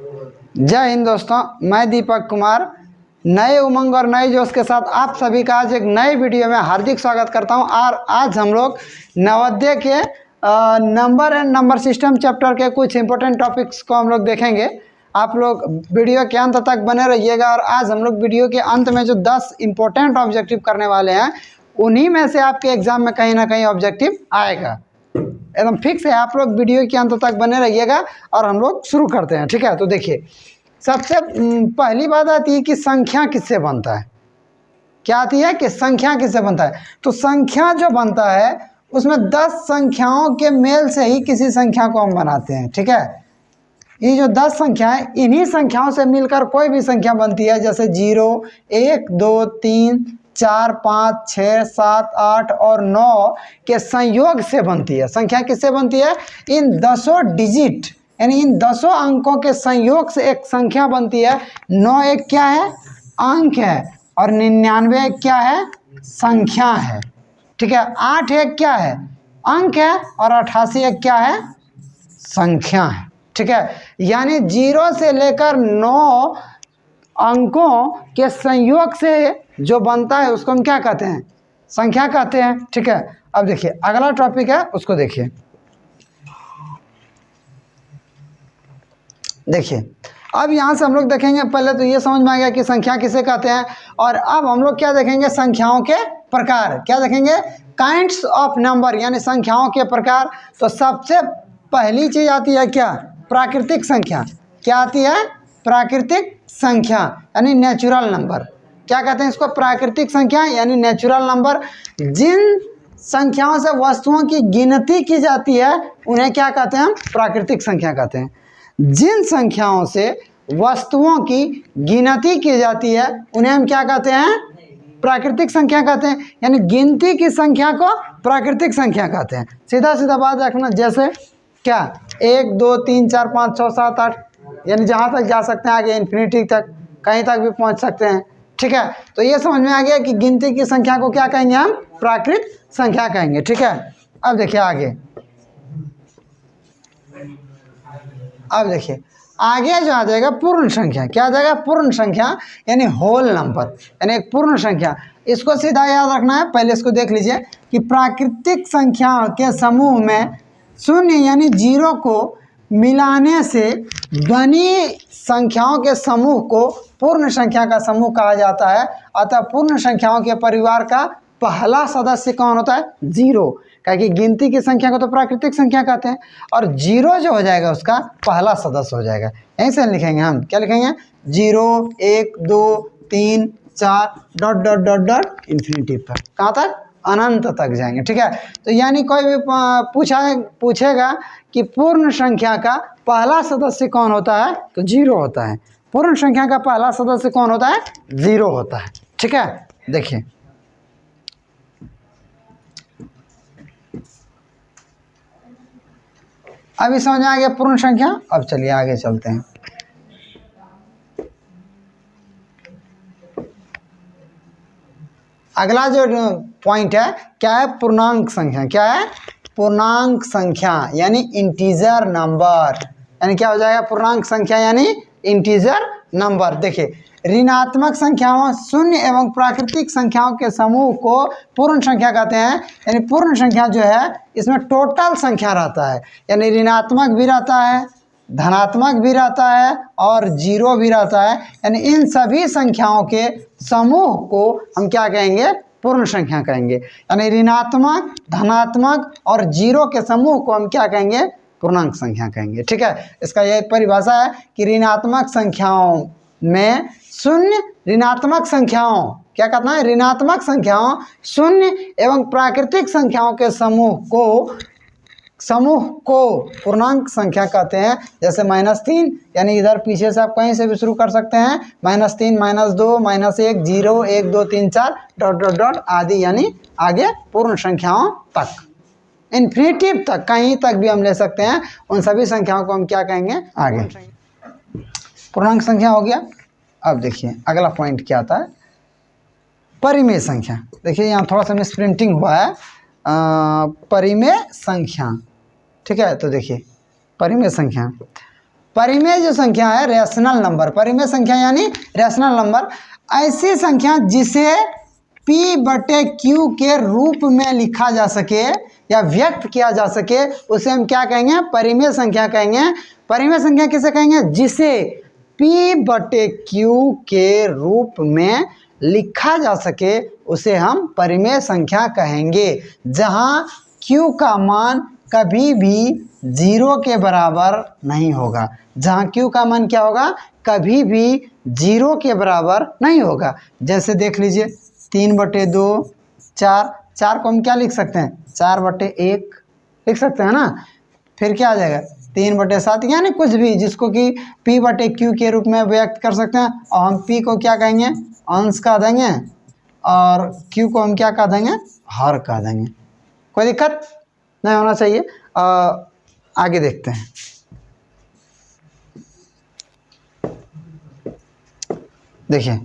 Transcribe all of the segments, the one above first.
जय हिंद दोस्तों, मैं दीपक कुमार नए उमंग और नए जोश के साथ आप सभी का आज एक नए वीडियो में हार्दिक स्वागत करता हूं। और आज हम लोग नवोदय के number and number system chapter के कुछ इंपॉर्टेंट टॉपिक्स को हम लोग देखेंगे। आप लोग वीडियो के अंत तक बने रहिएगा। और आज हम लोग वीडियो के अंत में जो 10 इंपॉर्टेंट ऑब्जेक्टिव करने वाले हैं, उन्हीं में से आपके एग्जाम में कहीं ना कहीं ऑब्जेक्टिव आएगा। एकदम फिक्स है, आप लोग वीडियो के अंत तक बने रहिएगा और हम लोग शुरू करते हैं। ठीक है, तो देखिए, सबसे पहली बात आती है कि संख्या किससे बनता है। क्या आती है कि संख्या किससे बनता है। तो संख्या जो बनता है उसमें 10 संख्याओं के मेल से ही किसी संख्या को हम बनाते हैं। ठीक है, ये जो 10 संख्या है, इन्हीं संख्याओं से मिलकर कोई भी संख्या बनती है। जैसे 0, 1, 2, 3, 4, 5, 6, 7, 8 और 9 के संयोग से बनती है। संख्या किससे बनती है? इन 10 डिजिट यानी इन 10 अंकों के संयोग से एक संख्या बनती है। 9 एक क्या है? अंक है। और 99 एक क्या है? संख्या है। ठीक है, 8 एक क्या है? अंक है। और 88 एक क्या है? संख्या है। ठीक है, यानी 0 से लेकर 9 अंकों के संयोग से जो बनता है उसको हम क्या कहते हैं? संख्या कहते हैं। ठीक है, अब देखिए अगला टॉपिक है, उसको देखिए। देखिए, अब यहाँ से हम लोग देखेंगे, पहले तो ये समझ में आ गया कि संख्या किसे कहते हैं। और अब हम लोग क्या देखेंगे? संख्याओं के प्रकार। क्या देखेंगे? काइंड्स ऑफ नंबर, यानी संख्याओं के प्रकार। तो सबसे पहली चीज आती है क्या? प्राकृतिक संख्या। क्या आती है? प्राकृतिक संख्या यानी नेचुरल नंबर। क्या कहते हैं इसको? प्राकृतिक संख्या यानी नेचुरल नंबर। जिन संख्याओं से वस्तुओं की गिनती की जाती है उन्हें क्या कहते हैं? हम प्राकृतिक संख्या कहते हैं। जिन संख्याओं से वस्तुओं की गिनती की जाती है उन्हें हम क्या कहते हैं? प्राकृतिक संख्या कहते हैं। यानी गिनती की संख्या को प्राकृतिक संख्या कहते हैं। सीधा सीधा बात रखना। जैसे क्या? 1, 2, 3, 4, 5, 6, 7, 8 यानी जहाँ तक जा सकते हैं, आगे इन्फिनिटी तक, कहीं तक भी पहुँच सकते हैं। ठीक है, तो ये समझ में आ गया कि गिनती की संख्या को क्या कहेंगे? हम प्राकृत संख्या कहेंगे। ठीक है, अब देखिए आगे। अब देखिए आगे जो आ जाएगा पूर्ण संख्या। क्या आ जाएगा? पूर्ण संख्या यानी होल नंबर, यानी एक पूर्ण संख्या। इसको सीधा याद रखना है। पहले इसको देख लीजिए कि प्राकृतिक संख्या के समूह में शून्य यानी 0 को मिलाने से बनी संख्याओं के समूह को पूर्ण संख्या का समूह कहा जाता है। अतः पूर्ण संख्याओं के परिवार का पहला सदस्य कौन होता है? 0। क्योंकि गिनती की संख्या को तो प्राकृतिक संख्या कहते हैं। और 0 जो हो जाएगा उसका पहला सदस्य हो जाएगा। यहीं से लिखेंगे हम। क्या लिखेंगे? 0, 1, 2, 3, 4 dot dot dot dot infinity पर। कहाँ तक? अनंत तक जाएंगे। ठीक है, तो यानी कोई भी पूछेगा कि पूर्ण संख्या का पहला सदस्य कौन होता है, तो 0 होता है। पूर्ण संख्या का पहला सदस्य कौन होता है? 0 होता है। ठीक है, देखिए अभी समझ आ गया पूर्ण संख्या। अब चलिए आगे चलते हैं। अगला जो पॉइंट है क्या है? पूर्णांक संख्या। क्या है? पूर्णांक संख्या यानी इंटीजर नंबर। यानी क्या हो जाएगा? पूर्णांक संख्या यानी इंटीजर नंबर। देखिए, ऋणात्मक संख्याओं, शून्य एवं प्राकृतिक संख्याओं के समूह को पूर्ण संख्या कहते हैं। यानी पूर्ण संख्या जो है इसमें टोटल संख्या रहता है। यानी ऋणात्मक भी रहता है, धनात्मक भी रहता है और 0 भी रहता है। यानी इन सभी संख्याओं के समूह को हम क्या कहेंगे? पूर्ण संख्या कहेंगे। यानी ऋणात्मक, धनात्मक और 0 के समूह को हम क्या कहेंगे? पूर्णांक संख्या कहेंगे। ठीक है, इसका यह परिभाषा है कि ऋणात्मक संख्याओं में शून्य, ऋणात्मक संख्याओं क्या कहना है? ऋणात्मक संख्याओं, शून्य एवं प्राकृतिक संख्याओं के समूह को पूर्णांक संख्या कहते हैं। जैसे -3 यानी इधर पीछे से आप कहीं से भी शुरू कर सकते हैं। -3, -2, -1, 0, 1, 2, 3, 4 डॉट डॉट डॉट आदि, यानी आगे पूर्ण संख्याओं तक, इन्फिनिटी तक, कहीं तक भी हम ले सकते हैं। उन सभी संख्याओं को हम क्या कहेंगे? आगे पूर्णांक संख्या हो गया। अब देखिए अगला पॉइंट क्या आता है? परिमेय संख्या। देखिए यहाँ थोड़ा सा मिस प्रिंटिंग हुआ है। परिमेय संख्या। ठीक है, तो देखिए परिमेय संख्या परिमेय जो संख्या है रैशनल नंबर, परिमेय संख्या यानी रैशनल नंबर, ऐसी संख्या जिसे P बटे Q के रूप में लिखा जा सके या व्यक्त किया जा सके उसे हम क्या कहेंगे, परिमेय संख्या कहेंगे। परिमेय संख्या किसे कहेंगे, जिसे P बटे Q के रूप में लिखा जा सके उसे हम परिमेय संख्या कहेंगे, जहां Q का मान कभी भी 0 के बराबर नहीं होगा, जहां Q का मान क्या होगा, कभी भी 0 के बराबर नहीं होगा। जैसे देख लीजिए 3/2 4, 4 को हम क्या लिख सकते हैं, 4/1 लिख सकते हैं ना। फिर क्या आ जाएगा 3/7, यानी कुछ भी जिसको कि P बटे Q के रूप में व्यक्त कर सकते हैं। और हम P को क्या कहेंगे, अंश कह देंगे, और Q को हम क्या कह देंगे, हर कह देंगे। कोई दिक्कत नहीं होना चाहिए। आगे देखते हैं। देखिए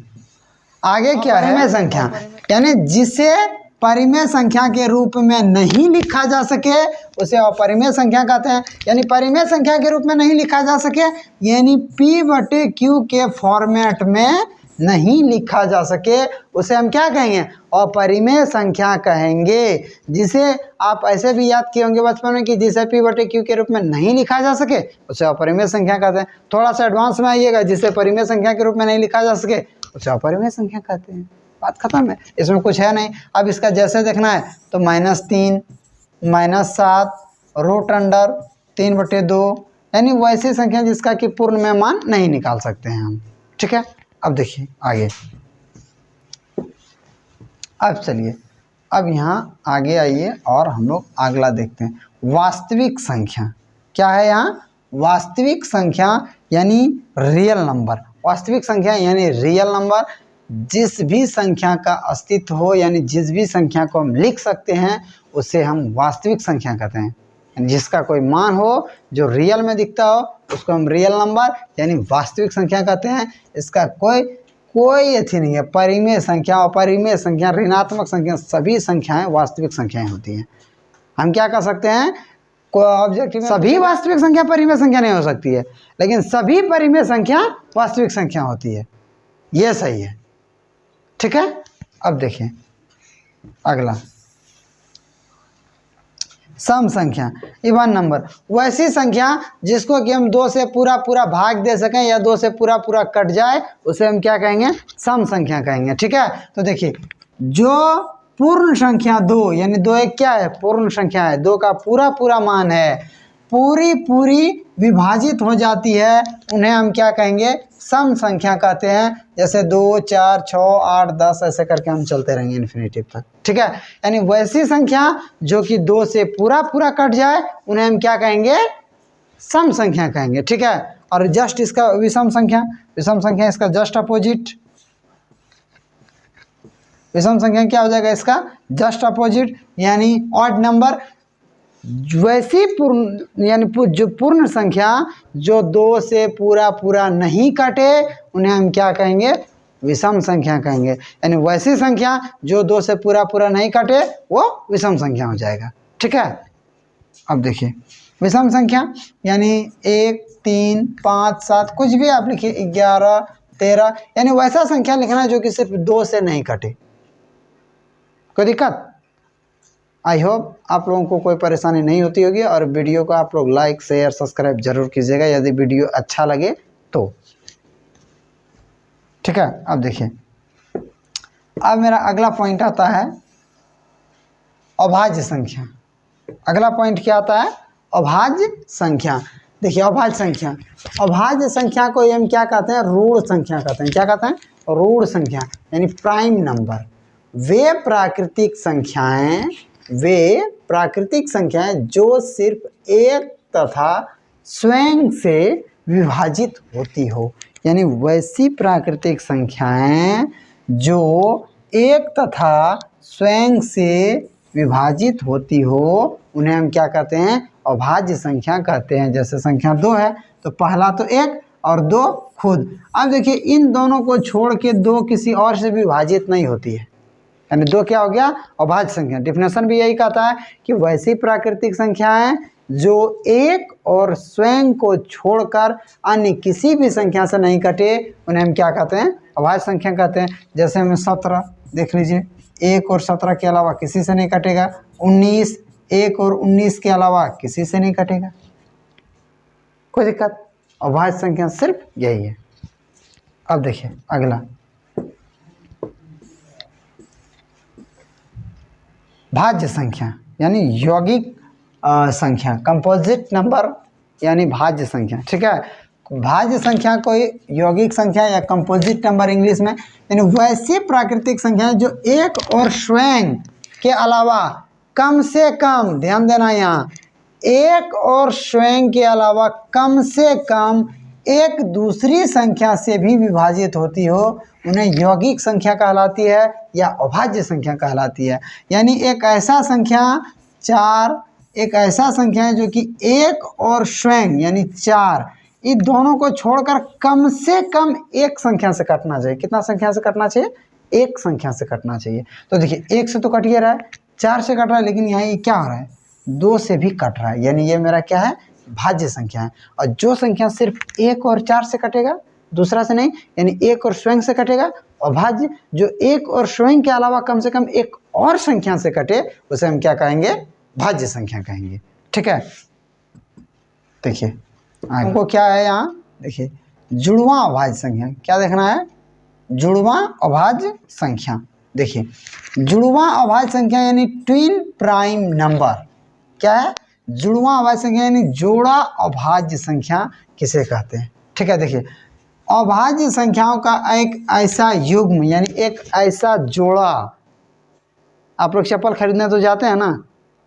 आगे क्या है, परिमेय संख्या यानी जिसे परिमेय संख्या के रूप में नहीं लिखा जा सके उसे अपरिमेय संख्या कहते हैं। यानी परिमेय संख्या के रूप में नहीं लिखा जा सके यानी P बटे Q के फॉर्मेट में नहीं लिखा जा सके उसे हम क्या कहेंगे, अपरिमेय संख्या कहेंगे। जिसे आप ऐसे भी याद किए होंगे बचपन में कि जिसे P बटे Q के रूप में नहीं लिखा जा सके उसे अपरिमेय संख्या कहते हैं। थोड़ा सा एडवांस में आइएगा, जिसे परिमेय संख्या के रूप में नहीं लिखा जा सके उसे अपरिमेय संख्या कहते हैं। बात खत्म है, इसमें कुछ है नहीं। अब इसका जैसे देखना है तो -3, -7, √3/2 यानी वैसी संख्या जिसका कि पूर्ण में मान नहीं निकाल सकते हैं हम। ठीक है, अब देखिए आगे। अब चलिए अब यहाँ आगे आइए और हम लोग अगला देखते हैं, वास्तविक संख्या। क्या है यहाँ, वास्तविक संख्या यानी रियल नंबर। वास्तविक संख्या यानी रियल नंबर, जिस भी संख्या का अस्तित्व हो यानी जिस भी संख्या को हम लिख सकते हैं उसे हम वास्तविक संख्या कहते हैं। जिसका कोई मान हो जो रियल में दिखता हो उसको हम रियल नंबर यानी वास्तविक संख्या कहते हैं। इसका कोई अथी नहीं है। परिमेय संख्या, अपरिमेय संख्या, ऋणात्मक संख्या, सभी संख्याएं वास्तविक संख्याएं होती हैं। हम क्या कर सकते हैं, ऑब्जेक्टिव सभी वास्तविक संख्या परिमेय संख्या नहीं हो सकती है, लेकिन सभी परिमेय संख्या वास्तविक संख्या होती है। ये सही है। ठीक है, अब देखिए अगला, सम संख्या, इवन नंबर। वैसी संख्या जिसको कि हम 2 से पूरा पूरा भाग दे सकें या 2 से पूरा पूरा कट जाए उसे हम क्या कहेंगे, सम संख्या कहेंगे। ठीक है, तो देखिए जो पूर्ण संख्या 2 यानी 2 एक क्या है, पूर्ण संख्या है, 2 का पूरा पूरा मान है, पूरी विभाजित हो जाती है, उन्हें हम क्या कहेंगे, सम संख्या कहते हैं। जैसे 2, 4, 6, 8, 10 ऐसे करके हम चलते रहेंगे इन्फिनिटी तक। ठीक है, यानी वैसी संख्या जो कि 2 से पूरा पूरा कट जाए उन्हें हम क्या कहेंगे, सम संख्या कहेंगे। ठीक है, और जस्ट इसका विषम संख्या इसका जस्ट अपोजिट। विषम संख्या क्या हो जाएगा, इसका जस्ट अपोजिट यानी ऑड नंबर। वैसी पूर्ण यानी जो पूर्ण संख्या जो 2 से पूरा पूरा नहीं कटे उन्हें हम क्या कहेंगे, विषम संख्या कहेंगे। यानी वैसी संख्या जो 2 से पूरा पूरा नहीं कटे वो विषम संख्या हो जाएगा। ठीक है, अब देखिए विषम संख्या यानी 1, 3, 5, 7 कुछ भी आप लिखिए, 11, 13 यानी वैसा संख्या लिखना जो कि सिर्फ 2 से नहीं कटे। कोई दिक्कत? आई होप आप लोगों को कोई परेशानी नहीं होती होगी। और वीडियो को आप लोग लाइक, शेयर, सब्सक्राइब जरूर कीजिएगा यदि वीडियो अच्छा लगे तो। ठीक है, अब देखिए अब मेरा अगला पॉइंट आता है अभाज्य संख्या। अगला पॉइंट क्या आता है, अभाज्य संख्या। देखिए अभाज्य संख्या को हम क्या कहते हैं, ऋण संख्या कहते हैं। क्या कहते हैं, ऋण संख्या यानी प्राइम नंबर। वे प्राकृतिक संख्याएं जो सिर्फ एक तथा स्वयं से विभाजित होती हो। यानी वैसी प्राकृतिक संख्याएं जो एक तथा स्वयं से विभाजित होती हो उन्हें हम क्या कहते हैं, अभाज्य संख्या कहते हैं। जैसे संख्या 2 है तो पहला तो 1 और 2 खुद। अब देखिए इन दोनों को छोड़ के 2 किसी और से विभाजित नहीं होती है, यानी 2 क्या हो गया, अभाज्य संख्या। डिफिनेशन भी यही कहता है कि वैसी प्राकृतिक संख्याएं जो एक और स्वयं को छोड़कर अन्य किसी भी संख्या से नहीं कटे उन्हें हम क्या कहते हैं? अभाज्य संख्या कहते हैं। जैसे हमें 17 देख लीजिए, 1 और 17 के अलावा किसी से नहीं कटेगा। 19, 1 और 19 के अलावा किसी से नहीं कटेगा। कोई दिक्कत? अभाज्य संख्या सिर्फ यही है। अब देखिए अगला, भाज्य संख्या यानी यौगिक संख्या, कंपोजिट नंबर यानी भाज्य संख्या। ठीक है, भाज्य संख्या कोई यौगिक संख्या या कंपोजिट नंबर इंग्लिश में, यानी वैसी प्राकृतिक संख्याएं जो एक और स्वयं के अलावा कम से कम, ध्यान देना यहाँ, एक और स्वयं के अलावा कम से कम एक दूसरी संख्या से भी विभाजित होती हो, उन्हें यौगिक संख्या कहलाती है या अभाज्य संख्या कहलाती है। यानी एक ऐसा संख्या 4, एक ऐसा संख्या है जो कि एक और स्वयं यानी 4, इन दोनों को छोड़कर कम से कम एक संख्या से कटना चाहिए। कितना संख्या से कटना चाहिए? एक संख्या से कटना चाहिए। तो देखिए 1 से तो कट ही रहा है, 4 से कट रहा है, लेकिन यहाँ ये क्या हो रहा है? 2 से भी कट रहा है, यानी ये मेरा क्या है? भाज्य संख्या है। और जो संख्या सिर्फ 1 और 4 से कटेगा, दूसरा से नहीं, यानी 1 और स्वयं से कटेगा, अभाज्य। जो 1 और स्वयं के अलावा कम से कम एक और संख्या से कटे, उसे हम क्या कहेंगे? भाज्य संख्या कहेंगे। ठीक है, देखिए आपको क्या है यहाँ, देखिए जुड़वां अभाज्य संख्या। क्या देखना है? जुड़वां अभाज्य संख्या। देखिए जुड़वां अभाज्य संख्या यानी ट्विन प्राइम नंबर। क्या है? जुड़वां अभाज्य संख्या यानी जोड़ा अभाज्य संख्या किसे कहते हैं? ठीक है, देखिए अभाज्य संख्याओं का एक ऐसा युग्म यानी एक ऐसा जोड़ा, आप लोग चप्पल खरीदने तो जाते हैं ना,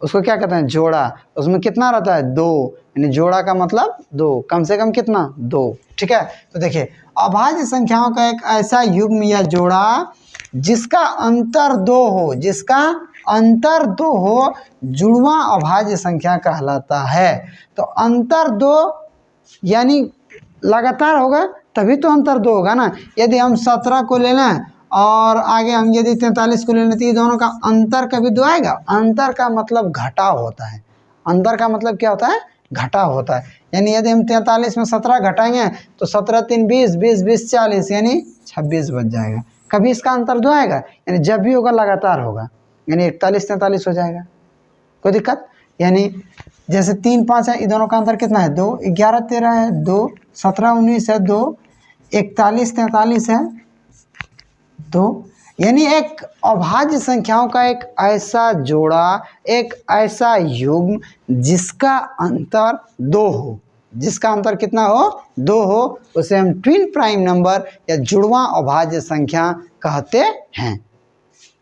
उसको क्या कहते हैं? जोड़ा। उसमें कितना रहता है? 2, यानी जोड़ा का मतलब 2, कम से कम कितना? 2। ठीक है, तो देखिए अभाज्य संख्याओं का एक ऐसा युग्म या जोड़ा जिसका अंतर 2 हो, जिसका अंतर 2 हो, जुड़वां अभाज्य संख्या कहलाता है। तो अंतर 2 यानी लगातार होगा तभी तो अंतर 2 होगा ना। यदि हम 17 को ले लें और आगे हम यदि 43 को ले लें, तो ये दोनों का अंतर कभी 2 आएगा? अंतर का मतलब घटाव होता है। अंतर का मतलब क्या होता है? घटाव होता है। यानी यदि हम 43 में 17 घटाएंगे तो 17 3 20, 20 20 40, यानी 26 बच जाएगा। कभी इसका अंतर 2 आएगा? यानी जब भी होगा लगातार होगा, यानी 41 43 हो जाएगा। कोई दिक्कत? यानी जैसे 3 5 है, इन दोनों का अंतर कितना है? 2। 11 13 है 2, 17 19 है 2, 41 43 है 2। यानी एक अभाज्य संख्याओं का एक ऐसा जोड़ा, एक ऐसा युग्म जिसका अंतर 2 हो, जिसका अंतर कितना हो? 2 हो, उसे हम ट्विन प्राइम नंबर या जुड़वां अभाज्य संख्या कहते हैं।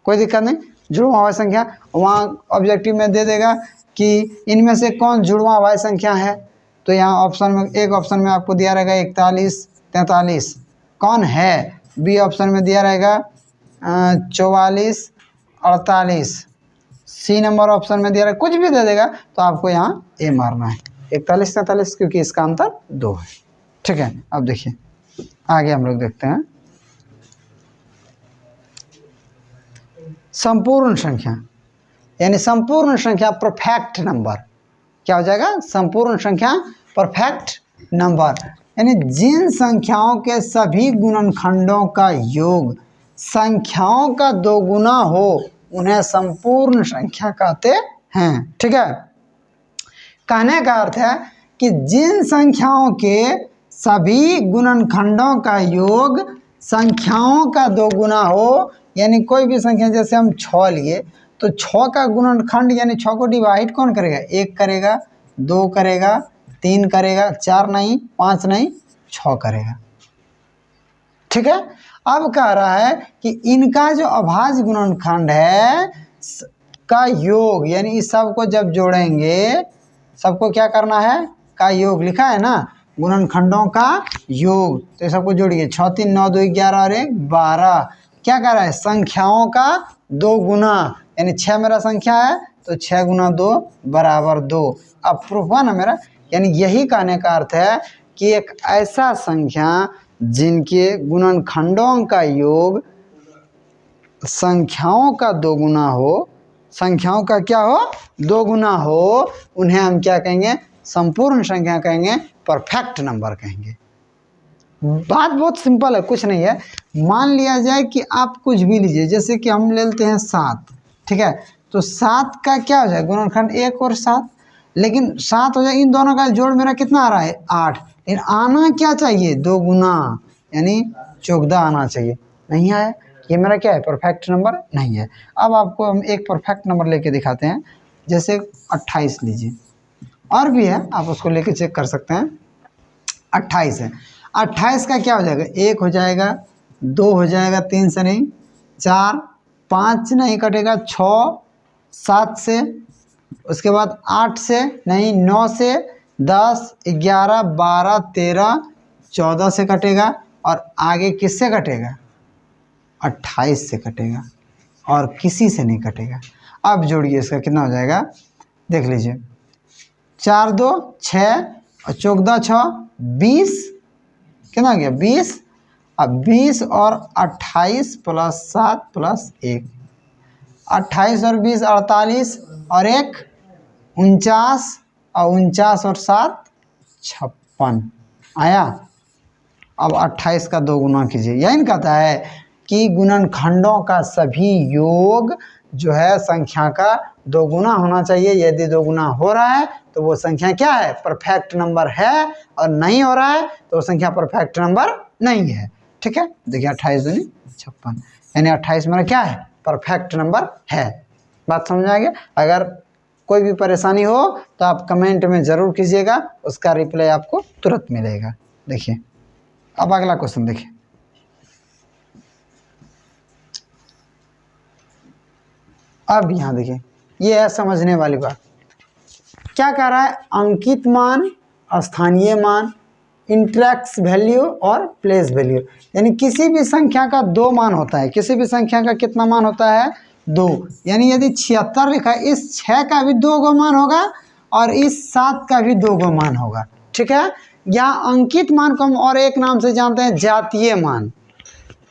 कोई दिक्कत नहीं। जुड़वां अभाज्य संख्या वहाँ ऑब्जेक्टिव में दे देगा कि इनमें से कौन जुड़वां अभाज्य संख्या है, तो यहाँ ऑप्शन में, एक ऑप्शन में आपको दिया रहेगा 41 43, कौन है? बी ऑप्शन में दिया रहेगा 44 48, सी नंबर ऑप्शन में दिया रहेगा, कुछ भी दे देगा तो आपको यहाँ ए मारना है, 41 43, क्योंकि इसका अंतर 2 है। ठीक है, अब देखिए आगे हम लोग देखते हैं संपूर्ण संख्या, यानी संपूर्ण संख्या परफेक्ट नंबर। क्या हो जाएगा? संपूर्ण संख्या परफेक्ट नंबर, यानी जिन संख्याओं के सभी गुणनखंडों का योग संख्याओं का 2 गुना हो, उन्हें संपूर्ण संख्या कहते हैं। ठीक है, कहने का अर्थ है कि जिन संख्याओं के सभी गुणनखंडों का योग संख्याओं का 2 गुना हो, यानी कोई भी संख्या, जैसे हम 6 लिए तो 6 का गुणनखंड यानी 6 को डिवाइड कौन करेगा? 1 करेगा, 2 करेगा, 3 करेगा, 4 नहीं, 5 नहीं, 6 करेगा। ठीक है, अब कह रहा है कि इनका जो अभाज्य गुणनखंड है का योग, यानी इस सब को जब जोड़ेंगे, सबको क्या करना है? का योग लिखा है ना, गुणनखंडों का योग। तो ये सबको जोड़िए, 6 3 9 2 11 और 1 12। क्या कह रहा है? संख्याओं का 2 गुना, यानी 6 मेरा संख्या है तो 6 गुना 2 बराबर 2। अब प्रूफ हुआ ना मेरा। यानी यही कहने का अर्थ है कि एक ऐसा संख्या जिनके गुणनखंडों का योग संख्याओं का 2 गुना हो, संख्याओं का क्या हो, दो गुना हो, उन्हें हम क्या कहेंगे, संपूर्ण संख्या कहेंगे, परफेक्ट नंबर कहेंगे। बात बहुत सिंपल है, कुछ नहीं है। मान लिया जाए कि आप कुछ भी लीजिए, जैसे कि हम ले लेते हैं 7, ठीक है, तो 7 का क्या हो जाएगा, गुणनखंड 1 और 7, लेकिन 7 हो जाए, इन दोनों का जोड़ मेरा कितना आ रहा है, 8, लेकिन आना क्या चाहिए, 2 गुना, यानी 14 आना चाहिए, नहीं आया, ये मेरा क्या है, परफेक्ट नंबर नहीं है। अब आपको हम एक परफेक्ट नंबर लेके दिखाते हैं, जैसे 28 लीजिए, और भी है, आप उसको लेके चेक कर सकते हैं। 28 है, 28 का क्या हो जाएगा, 1 हो जाएगा, 2 हो जाएगा, 3 से नहीं, 4, 5 नहीं कटेगा, 6, 7 से, उसके बाद 8 से नहीं, 9 से, 10, 11, 12, 13, 14 से कटेगा, और आगे किससे कटेगा, 28 से कटेगा, और किसी से नहीं कटेगा। अब जोड़िए, इसका कितना हो जाएगा, देख लीजिए, 4 2 6 और 14 6 20, कितना हो गया, 20। अब 20 और 28 प्लस 7 प्लस 1, 28 और 20 48, और 1 49, और 49 और 7 56 आया। अब 28 का 2 गुना कीजिए, यही कहता है कि गुणनखंडों का सभी योग जो है संख्या का 2 गुना होना चाहिए। यदि 2 गुना हो रहा है तो वो संख्या क्या है, परफेक्ट नंबर है, और नहीं हो रहा है तो वो संख्या परफेक्ट नंबर नहीं है। ठीक है, देखिए 28 दूनी 56, यानी 28 मेरा क्या है, परफेक्ट नंबर है। बात समझ आ गया। अगर कोई भी परेशानी हो तो आप कमेंट में ज़रूर कीजिएगा, उसका रिप्लाई आपको तुरंत मिलेगा। देखिए अब अगला क्वेश्चन देखिए, अब यहाँ देखिए, ये है समझने वाली बात। क्या कह रहा है, अंकित मान, स्थानीय मान, इंट्रैक्स वैल्यू और प्लेस वैल्यू, यानी किसी भी संख्या का 2 मान होता है। किसी भी संख्या का कितना मान होता है, 2। यानी यदि 76 लिखा है, इस 6 का भी 2 गो मान होगा और इस 7 का भी 2 गो मान होगा। ठीक है, यहाँ अंकित मान को हम और एक नाम से जानते हैं, जातीय मान।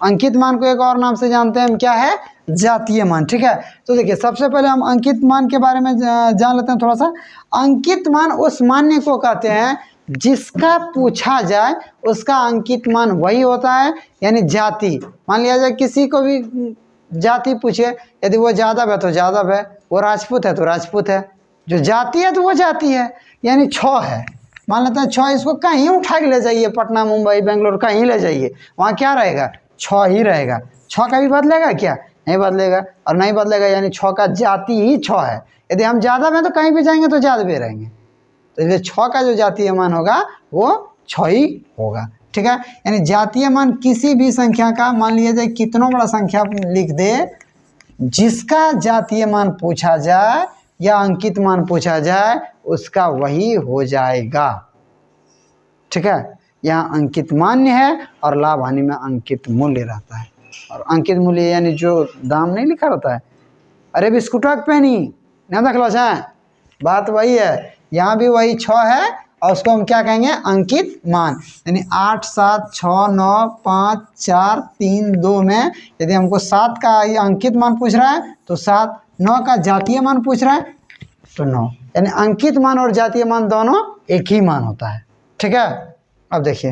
अंकित मान को एक और नाम से जानते हैं हम, क्या है, जातीय मान। ठीक है, तो देखिए सबसे पहले हम अंकित मान के बारे में जान लेते हैं थोड़ा सा। अंकित मान उस मान्य को कहते हैं जिसका पूछा जाए उसका अंकित मान वही होता है, यानी जाति। मान लिया जाए किसी को भी जाति पूछे, यदि वो यादव है तो यादव है, वो राजपूत है तो राजपूत है, जो जाति है तो वो जाति है। यानी 6 है, मान लेते हैं 6, इसको कहीं उठा के ले जाइए, पटना मुंबई बेंगलोर कहीं ले जाइए, वहाँ क्या रहेगा, 6 ही रहेगा। 6 का भी बदलेगा क्या, नहीं बदलेगा, और नहीं बदलेगा, यानी 6 का जाति ही 6 है। यदि हम ज़्यादा में तो कहीं भी जाएंगे तो ज़्यादा भी रहेंगे, तो इसलिए 6 का जो जातीय मान होगा वो 6 ही होगा। ठीक है, यानी जातीय मान किसी भी संख्या का, मान लिया जाए कितना बड़ा संख्या लिख दे, जिसका जातीय मान पूछा जाए या अंकित मान पूछा जाए उसका वही हो जाएगा। ठीक है, यहाँ अंकित मान्य है और लाभ हानि में अंकित मूल्य रहता है। और अंकित मूल्य यानी जो दाम नहीं लिखा रहता है, अरे बिस्कुट पेनी ना देख लो चाहे, बात वही है। यहाँ भी वही 6 है और उसको हम क्या कहेंगे, अंकित मान। यानी 8 7 6 9 5 4 3 2 में यदि हमको 7 का ये अंकित मान पूछ रहा है तो 7, 9 का जातीय मान पूछ रहा है तो 9, यानी अंकित मान और जातीय मान दोनों एक ही मान होता है। ठीक है, अब देखिए,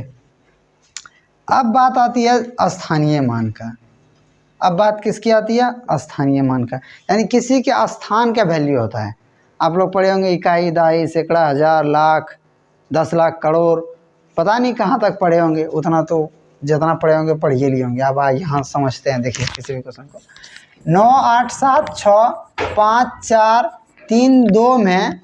अब बात आती है स्थानीय मान का। अब बात किसकी आती है, स्थानीय मान का, यानी किसी के स्थान का वैल्यू होता है। आप लोग पढ़े होंगे इकाई, दहाई, सैकड़ा, हज़ार, लाख, 10 लाख, करोड़, पता नहीं कहाँ तक पढ़े होंगे, उतना तो जितना पढ़े होंगे पढ़िए लिए होंगे। अब यहाँ समझते हैं, देखिए किसी भी क्वेश्चन को। 9 8 7 6 5 4 3 2 में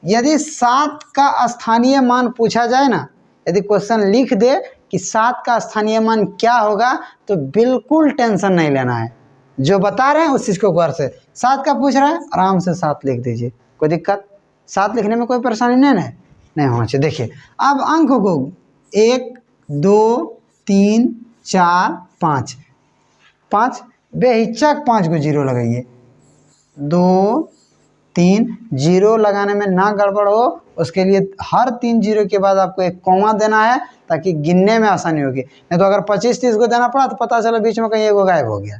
यदि 7 का स्थानीय मान पूछा जाए ना, यदि क्वेश्चन लिख दे कि 7 का स्थानीय मान क्या होगा, तो बिल्कुल टेंशन नहीं लेना है। जो बता रहे हैं उस चीज़ को गौर से, 7 का पूछ रहा है आराम से 7 लिख दीजिए, कोई दिक्कत, 7 लिखने में कोई परेशानी नहीं होना चाहिए। देखिए अब अंक को 1 2 3 4 5 5 बेहिचक 5 को 0 लगाइए, 2 3 0 लगाने में ना गड़बड़ हो, उसके लिए हर 3 0 के बाद आपको एक कॉमा देना है ताकि गिनने में आसानी होगी। नहीं तो अगर 25 30 को देना पड़ा तो पता चला बीच में कहीं एगो गायब हो गया।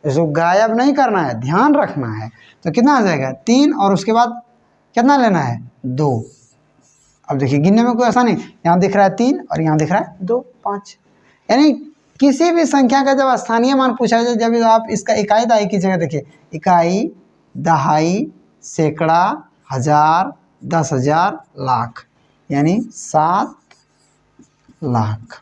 इसको गायब नहीं करना है, ध्यान रखना है। तो कितना आ जाएगा 3 और उसके बाद कितना लेना है 2। अब देखिए गिनने में कोई ऐसा नहीं, यहाँ दिख रहा है 3 और यहाँ दिख रहा है 2, 5। यानी किसी भी संख्या का जब स्थानीय मान पूछा जाए, जब आप इसका इकाई दहाई की जगह देखिए, इकाई, दहाई, सैकड़ा, हजार, 10,000, लाख, यानी 7 लाख।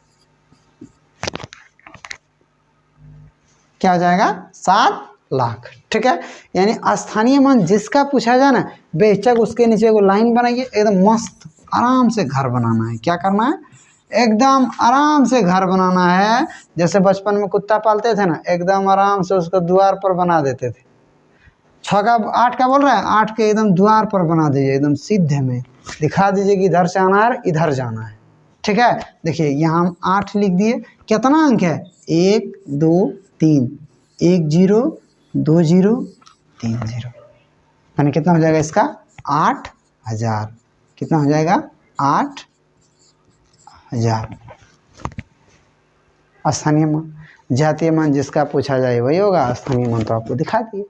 क्या हो जाएगा 7 लाख। ठीक है, यानी स्थानीय मान जिसका पूछा जाए ना, बेशक उसके नीचे को लाइन बनाइए, एकदम मस्त आराम से घर बनाना है। क्या करना है, एकदम आराम से घर बनाना है। जैसे बचपन में कुत्ता पालते थे ना, एकदम आराम से उसको द्वार पर बना देते थे। 6 का 8 का बोल रहा है, 8 के एकदम द्वार पर बना दीजिए, एकदम सीधे में दिखा दीजिए कि इधर से आना है, इधर जाना है। ठीक है, देखिए यहाँ हम 8 लिख दिए। कितना अंक है 1 2 3, 1 0 2 0 3 0, यानी कितना हो जाएगा इसका 8,000। कितना हो जाएगा 8,000। स्थानीय मान, जातीय मान जिसका पूछा जाए वही होगा। स्थानीय मान तो आपको दिखा दिए।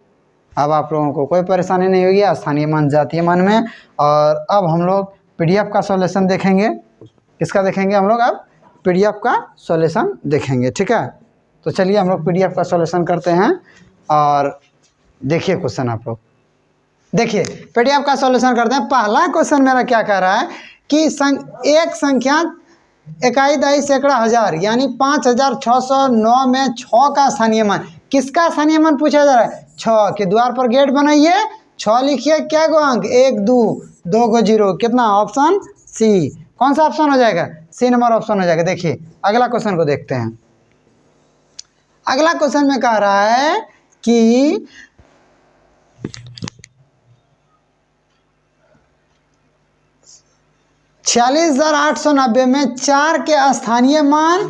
अब आप लोगों को कोई परेशानी नहीं होगी स्थानीय मान जातीय मान में। और अब हम लोग PDF का सॉल्यूशन देखेंगे। किसका देखेंगे हम लोग, अब PDF का सॉल्यूशन देखेंगे। ठीक है, तो चलिए हम लोग PDF का सॉल्यूशन करते हैं। और देखिए क्वेश्चन आप लोग देखिए, PDF का सॉल्यूशन करते हैं। पहला क्वेश्चन मेरा क्या कह रहा है कि एक संख्या इकाई, दहाई, सैकड़ा, हजार, यानी 5,609 में 6 का स्थानीय मान। किसका स्थानीय मान पूछा जा रहा है, 6 के द्वार पर गेट बनाइए, 6 लिखिए, क्या गो अंक 1 2 2 को 0, कितना ऑप्शन सी। कौन सा ऑप्शन हो जाएगा, C नंबर ऑप्शन हो जाएगा। देखिए अगला क्वेश्चन को देखते हैं। अगला क्वेश्चन में कह रहा है कि 46,890 में 4 के स्थानीय मान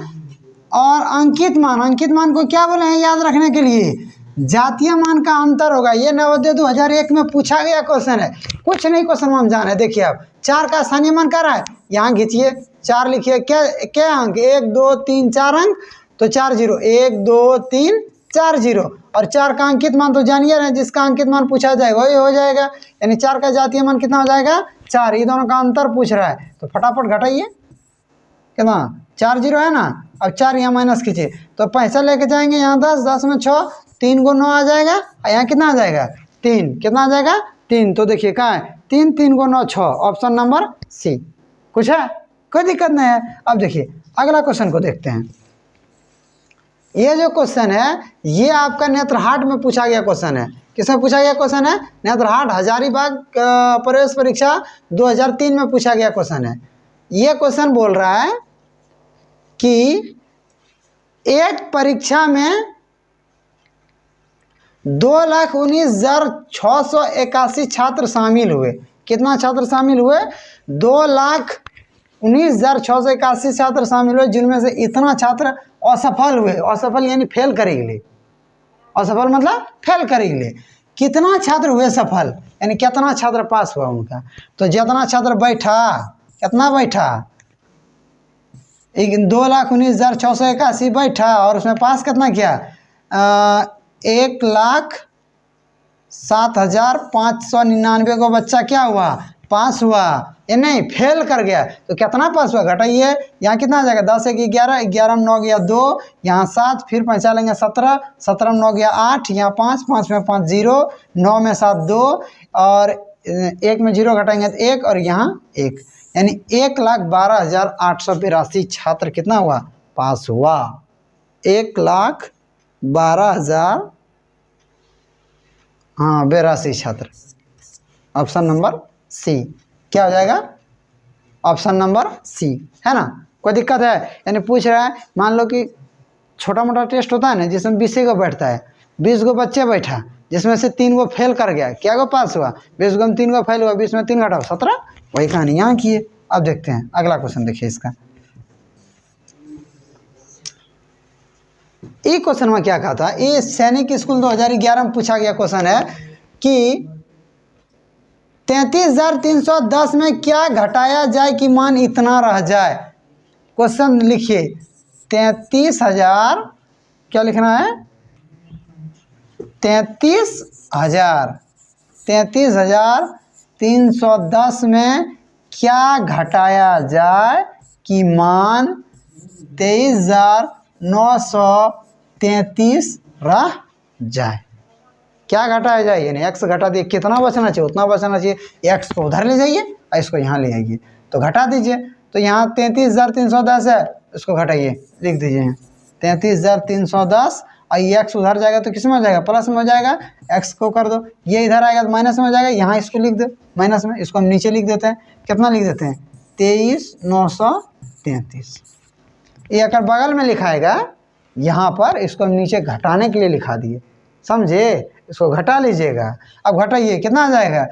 और अंकित मान, अंकित मान को क्या बोले हैं याद रखने के लिए, जातीय मान का अंतर होगा। ये नवोदय 2001 में पूछा गया क्वेश्चन है, कुछ नहीं क्वेश्चन हम जाने। देखिए आप 4 का स्थानीय मान कर रहा है, यहाँ खींचिए 4 लिखिए, क्या अंक 1 2 3 4 अंक, तो 4 0, 1 2 3 4 0। और 4 का अंकित मान तो जानिए रहे, जिसका अंकित मान पूछा जाएगा वही हो जाएगा। यानी 4 का जातीय मान कितना हो जाएगा 4। ये दोनों का अंतर पूछ रहा है, तो फटाफट घटाइए, कितना 4 0 है ना। अब 4 यहाँ माइनस कीजिए, तो पैसा लेके जाएंगे यहाँ 10, 10 में 6, 3 को 9 आ जाएगा, और यहाँ कितना आ जाएगा 3, कितना आ जाएगा 3। तो देखिए कहाँ है 3, 3 को 9 6, ऑप्शन नंबर C। कुछ है, कोई दिक्कत नहीं है। अब देखिए अगला क्वेश्चन को देखते हैं। ये जो क्वेश्चन है ये आपका नेत्रहाट में पूछा गया क्वेश्चन है। किसमें पूछा गया क्वेश्चन है, नेत्रहाट हजारीबाग प्रवेश परीक्षा 2003 में पूछा गया क्वेश्चन है। ये क्वेश्चन बोल रहा है कि एक परीक्षा में 2,19,681 छात्र शामिल हुए। कितना छात्र शामिल हुए, 2,19,681 छात्र शामिल हुए, जिनमें से इतना छात्र असफल हुए। असफल यानी फेल करेंगे, असफल मतलब फेल करेंगे। कितना छात्र हुए सफल, यानी कितना छात्र पास हुआ उनका। तो जितना छात्र बैठा, कितना बैठा 2,19,681 बैठा, और उसमें पास कितना किया 1,07,599 को बच्चा क्या हुआ पास हुआ, ये नहीं फेल कर गया। तो कितना पास हुआ घटाइए, यहाँ कितना आ जाएगा 10 1 11, 11 में 9 गया 2, यहाँ 7, फिर पैसा लेंगे 17, 17 में 9 गया 8, यहाँ 5, 5 में 5 0, 9 में 7 2, और 1 में 0 घटाएंगे तो 1, और यहाँ 1, यानी 1,12,882 छात्र कितना हुआ पास हुआ। 1,12,000 हाँ 82 छात्र, ऑप्शन नंबर C। क्या हो जाएगा ऑप्शन नंबर C, है ना। कोई दिक्कत है, यानी पूछ रहा है मान लो कि छोटा मोटा टेस्ट होता है ना, जिसमें 20 को बैठता है, 20 को बच्चे बैठा, जिसमें से 3 को फेल कर गया, क्या को पास हुआ 20 को में 3 को फेल हुआ, 20 में 3 घटाओ 17, वही कहानी यहाँ की है। अब देखते हैं अगला क्वेश्चन, देखिए इसका। ये क्वेश्चन में क्या कहा था, ये सैनिक स्कूल 2011 में पूछा गया क्वेश्चन है कि 33,310 में क्या घटाया जाए कि मान इतना रह जाए। क्वेश्चन लिखिए 33,000 क्या लिखना है 33,000। 33,310 में क्या घटाया जाए कि मान 23,933 रह जाए। क्या घटाया जाए, यानी x घटा दिए, कितना बचना चाहिए उतना बचना चाहिए। x को उधर ले जाइए और इसको यहाँ ले आइए तो घटा दीजिए। तो यहाँ 33,310 है, इसको घटाइए, लिख दीजिए 33,310 और ये x उधर जाएगा तो किस में हो जाएगा, प्लस में हो जाएगा। x को कर दो, ये इधर आएगा तो माइनस में हो जाएगा। यहाँ इसको लिख दो माइनस में, इसको हम नीचे लिख देते हैं। कितना लिख देते हैं, 23,933। ये अगर बगल में लिखाएगा यहाँ पर, इसको हम नीचे घटाने के लिए लिखा दिए, समझे। इसको घटा लीजिएगा। अब घटाइए, कितना आ जाएगा,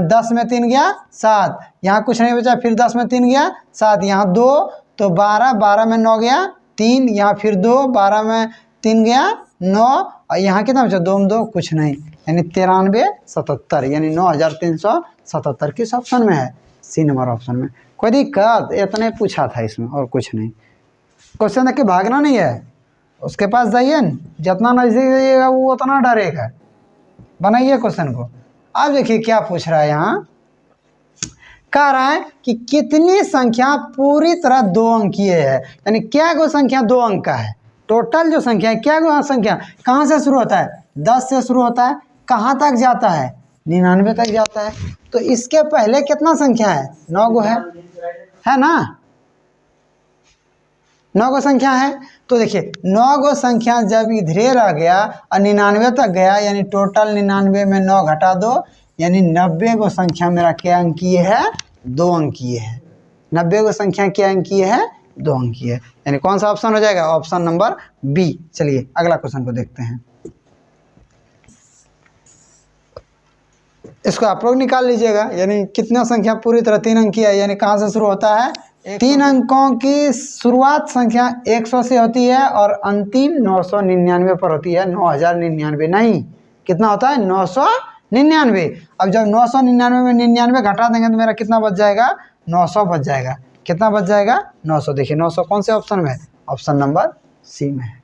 10 में 3 गया 7, यहाँ कुछ नहीं बचा, फिर 10 में 3 गया 7, यहाँ 2 तो 12, 12 में 9 गया 3, यहाँ फिर 2, 12 में 3 गया 9 और यहाँ कितना बचा, 2 में 2 कुछ नहीं, यानी 93,77, यानी 9,377 किस ऑप्शन में है, सी नंबर ऑप्शन में। कोई दिक्कत, इतने पूछा था इसमें और कुछ नहीं। क्वेश्चन देख के भागना नहीं है, उसके पास जाइए न, जितना नजदीक जाइएगा वो उतना डरेगा। बनाइए क्वेश्चन को। अब देखिए क्या पूछ रहा है, यहाँ कह रहा है कि कितनी संख्या पूरी तरह 2 अंकीय है, यानी क्या गो संख्या 2 अंक का है। टोटल जो संख्या है, क्या गो संख्या कहाँ से शुरू होता है, 10 से शुरू होता है, कहाँ तक जाता है, 99 तक जाता है। तो इसके पहले कितना संख्या है, 9 गो है ना, 9 गो संख्या है। तो देखिए 9 गो संख्या जब इधर आ गया और 99 तक गया, यानी टोटल 99 में 9 घटा दो, यानी 90 गो संख्या मेरा क्या अंकीय है, 2 अंकीय है। 90 गो संख्या क्या अंकीय है, 2 अंकीय है, यानी कौन सा ऑप्शन हो जाएगा, ऑप्शन नंबर बी। चलिए अगला क्वेश्चन को देखते हैं। इसको आप लोग निकाल लीजिएगा, यानी कितना संख्या पूरी तरह 3 अंकीय है, यानी कहाँ से शुरू होता है, 3 अंकों की शुरुआत संख्या 100 से होती है और अंतिम 999 पर होती है। 9,099 नहीं, कितना होता है, 999। अब जब 999 में 99 घटा देंगे तो मेरा कितना बच जाएगा, 900 बच जाएगा। कितना बच जाएगा, 900। देखिए 900 कौन से ऑप्शन में है, ऑप्शन नंबर सी में है।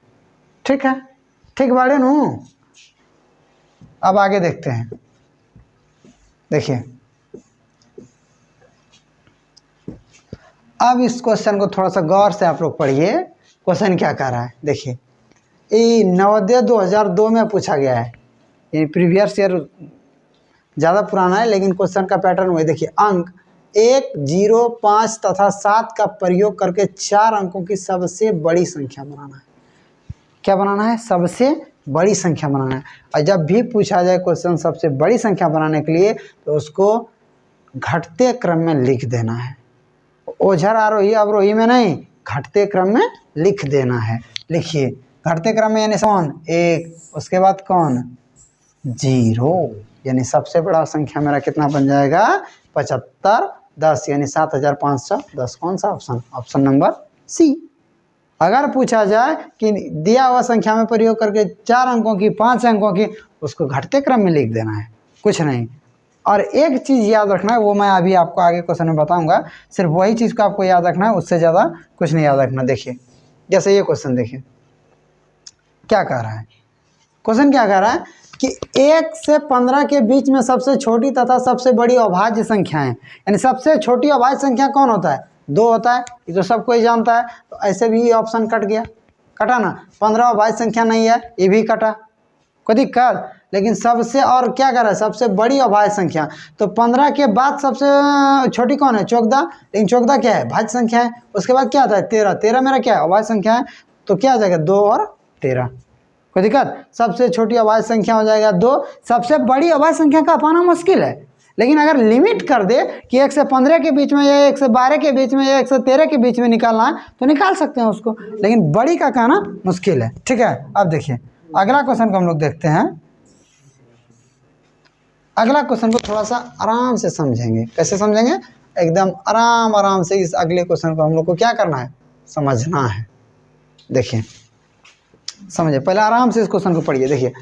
ठीक है, ठीक बाड़े नू। अब आगे देखते हैं। देखिए अब इस क्वेश्चन को थोड़ा सा गौर से आप लोग पढ़िए। क्वेश्चन क्या कह रहा है, देखिए ये नवोदय 2002 में पूछा गया है, ये प्रीवियस ईयर ज़्यादा पुराना है, लेकिन क्वेश्चन का पैटर्न वही। देखिए अंक 1, 0, 5 तथा 7 का प्रयोग करके 4 अंकों की सबसे बड़ी संख्या बनाना है। क्या बनाना है, सबसे बड़ी संख्या बनाना है। और जब भी पूछा जाए क्वेश्चन सबसे बड़ी संख्या बनाने के लिए, तो उसको घटते क्रम में लिख देना है। ओझर आरोही अवरोही में नहीं, घटते क्रम में लिख देना है। लिखिए घटते क्रम में, यानी कौन 1, उसके बाद कौन 0, यानी सबसे बड़ा संख्या मेरा कितना बन जाएगा, 75, 10, यानी 7,510। कौन सा ऑप्शन, ऑप्शन नंबर सी। अगर पूछा जाए कि दिया हुआ संख्या में प्रयोग करके 4 अंकों की, 5 अंकों की, उसको घटते क्रम में लिख देना है, कुछ नहीं। और एक चीज़ याद रखना है, वो मैं अभी आपको आगे क्वेश्चन में बताऊंगा। सिर्फ वही चीज़ को आपको याद रखना है, उससे ज़्यादा कुछ नहीं याद रखना। देखिए जैसे ये क्वेश्चन देखिए क्या कह रहा है, क्वेश्चन क्या कह रहा है कि 1 से 15 के बीच में सबसे छोटी तथा सबसे बड़ी अभाज्य संख्याएं, यानी सबसे छोटी अभाज्य संख्या कौन होता है, 2 होता है, ये तो सब कोई जानता है। तो ऐसे भी ऑप्शन कट गया, कटा ना। 15 अभाज्य संख्या नहीं है, ये भी कटा, कोई दिक्कत। लेकिन सबसे, और क्या कर रहा है, सबसे बड़ी अभाज्य संख्या, तो 15 के बाद सबसे छोटी कौन है, 14। लेकिन 14 क्या है, भाज्य संख्या है। उसके बाद क्या आता है, 13। 13 मेरा क्या है, अभाज्य संख्या है। तो क्या आ जाएगा, 2 और 13, कोई दिक्कत। सबसे छोटी अभाज्य संख्या हो जाएगा 2। सबसे बड़ी अभाज्य संख्या का पाना मुश्किल है, लेकिन अगर लिमिट कर दे कि 1 से 15 के बीच में, या 1 से 12 के बीच में, या 1 से 13 के बीच में निकालना है तो निकाल सकते हैं उसको, लेकिन बड़ी का कहना मुश्किल है। ठीक है, अब देखिए अगला क्वेश्चन को हम लोग देखते हैं। अगला क्वेश्चन को थोड़ा सा आराम से समझेंगे। कैसे समझेंगे, एकदम आराम से इस अगले क्वेश्चन को हम लोग को क्या करना है, समझना है। देखिए समझिए, पहले आराम से इस क्वेश्चन को पढ़िए। देखिए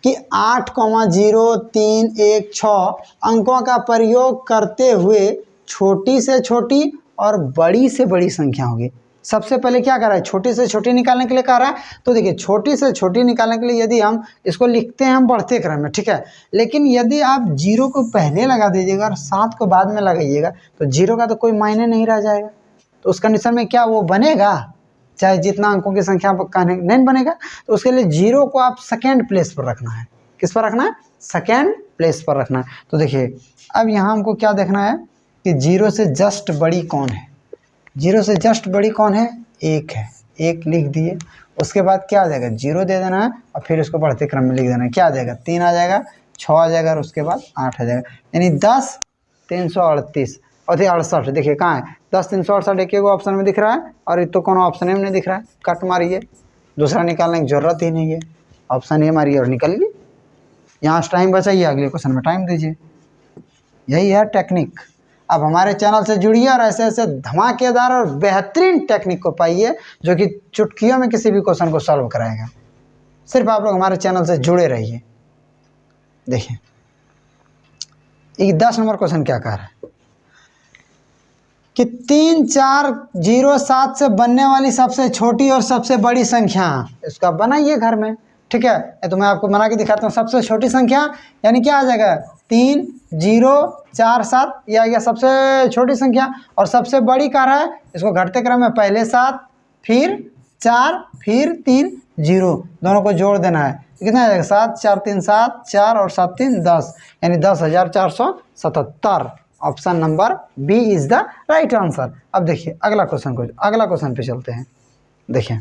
कि 8,0,3,1,6 अंकों का प्रयोग करते हुए छोटी से छोटी और बड़ी से बड़ी संख्या होगी। सबसे पहले क्या कर रहा है, छोटी से छोटी निकालने के लिए कह रहा है। तो देखिए छोटी से छोटी निकालने के लिए यदि हम इसको लिखते हैं हम बढ़ते क्रम में, ठीक है, लेकिन यदि आप 0 को पहले लगा दीजिएगा और 7 को बाद में लगाइएगा तो 0 का तो कोई मायने नहीं रह जाएगा। तो उस कंडीशन में क्या वो बनेगा, चाहे जितना अंकों की संख्या नहीं बनेगा। तो उसके लिए 0 को आप सेकेंड प्लेस पर रखना है। किस पर रखना है, सेकेंड प्लेस पर रखना है। तो देखिए अब यहाँ हमको क्या देखना है कि 0 से जस्ट बड़ी कौन है, 0 से जस्ट बड़ी कौन है, 1 है, 1 लिख दिए। उसके बाद क्या आ जाएगा, 0 दे देना है और फिर उसको बढ़ते क्रम में लिख देना है। क्या आ जाएगा, 3 आ जाएगा, 6 आ जाएगा और उसके बाद 8 आ जाएगा, यानी 10 338 और 68। देखिए कहाँ है, 10 368 एक ऑप्शन में दिख रहा है और ये तो कोनो ऑप्शन में नहीं दिख रहा है। कट मारिए, दूसरा निकालने की जरूरत ही नहीं है, ऑप्शन ए मारिए और निकलिए। यहाँ टाइम बचाइए, अगले क्वेश्चन में टाइम दीजिए। यही है टेक्निक। अब हमारे चैनल से जुड़िए और ऐसे ऐसे धमाकेदार और बेहतरीन टेक्निक को पाइए जो कि चुटकियों में किसी भी क्वेश्चन को सॉल्व कराएगा। सिर्फ आप लोग हमारे चैनल से जुड़े रहिए। देखिए ये 10 नंबर क्वेश्चन क्या कह रहा है कि 3407 से बनने वाली सबसे छोटी और सबसे बड़ी संख्या, इसका बनाइए घर में, ठीक है। तो मैं आपको बना के दिखाता हूँ। सबसे छोटी संख्या यानी क्या आ जाएगा, 3047 ये आ गया सबसे छोटी संख्या। और सबसे बड़ी कह रहा है, इसको घटते क्रम में पहले 7 फिर 4 फिर 3 0 दोनों को जोड़ देना है। कितना आ जाएगा, 7 4 3 7 4 और 7 3 10 यानी 10,477। Option number B is the right answer. अब देखिए अगला क्वेश्चन पे चलते हैं। देखिए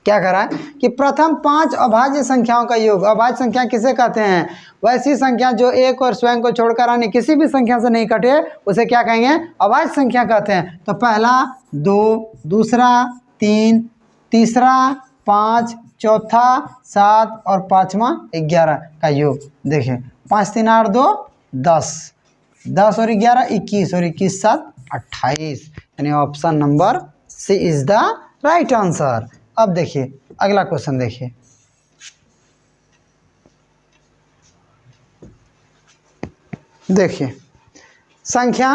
क्या कह रहा है कि प्रथम 5 अभाज्य संख्याओं का योग। अभाज्य संख्या किसे कहते हैं, वैसी संख्या जो एक और स्वयं को छोड़कर अन्य किसी भी संख्या से नहीं कटे उसे क्या कहेंगे, अभाज्य संख्या कहते हैं। तो पहला 2, दूसरा 3, तीसरा 5, चौथा 7 और पांचवा 11 का योग। देखिए 5 3 8 2 10, 10 और 11 21 और 21 7 28 यानी option number C is the right answer. अब देखिए अगला क्वेश्चन देखिए। देखिए संख्या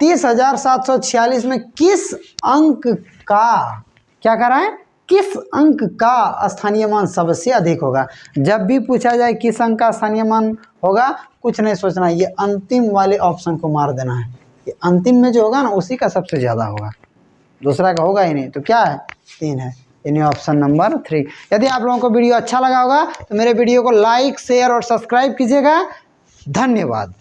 30,746 में किस अंक का, क्या कर रहा है, किस अंक का स्थानीय मान सबसे अधिक होगा। जब भी पूछा जाए किस अंक का स्थानीय मान होगा, कुछ नहीं सोचना, ये अंतिम वाले ऑप्शन को मार देना है। ये अंतिम में जो होगा ना उसी का सबसे ज़्यादा होगा, दूसरा का होगा ही नहीं। तो क्या है, 3 है, यानी ऑप्शन नंबर 3। यदि आप लोगों को वीडियो अच्छा लगा होगा तो मेरे वीडियो को लाइक शेयर और सब्सक्राइब कीजिएगा। धन्यवाद।